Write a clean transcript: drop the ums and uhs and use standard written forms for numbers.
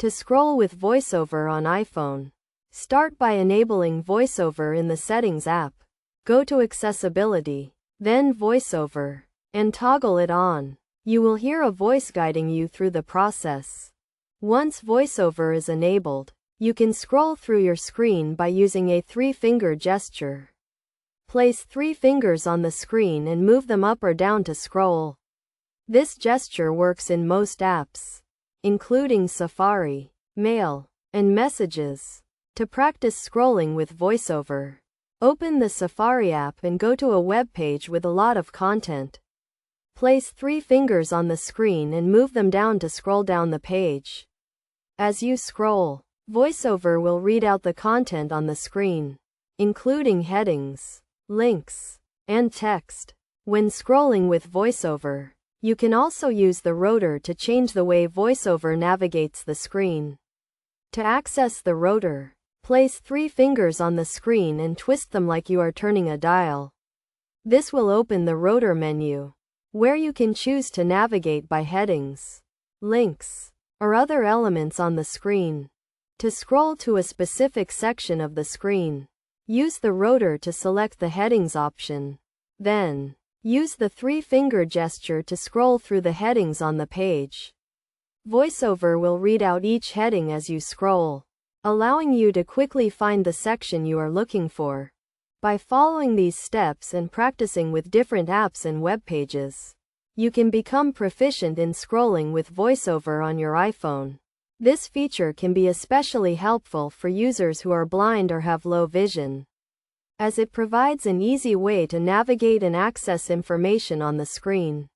To scroll with VoiceOver on iPhone, start by enabling VoiceOver in the Settings app. Go to Accessibility, then VoiceOver, and toggle it on. You will hear a voice guiding you through the process. Once VoiceOver is enabled, you can scroll through your screen by using a 3-finger gesture. Place 3 fingers on the screen and move them up or down to scroll. This gesture works in most apps, including Safari, Mail, and Messages. To practice scrolling with VoiceOver, open the Safari app and go to a web page with a lot of content. Place 3 fingers on the screen and move them down to scroll down the page. As you scroll, VoiceOver will read out the content on the screen, including headings, links, and text. When scrolling with VoiceOver, you can also use the rotor to change the way VoiceOver navigates the screen. To access the rotor, place 3 fingers on the screen and twist them like you are turning a dial. This will open the rotor menu, where you can choose to navigate by headings, links, or other elements on the screen. To scroll to a specific section of the screen, use the rotor to select the headings option. Then, use the 3-finger gesture to scroll through the headings on the page. VoiceOver will read out each heading as you scroll, allowing you to quickly find the section you are looking for. By following these steps and practicing with different apps and web pages, you can become proficient in scrolling with VoiceOver on your iPhone. This feature can be especially helpful for users who are blind or have low vision, as it provides an easy way to navigate and access information on the screen.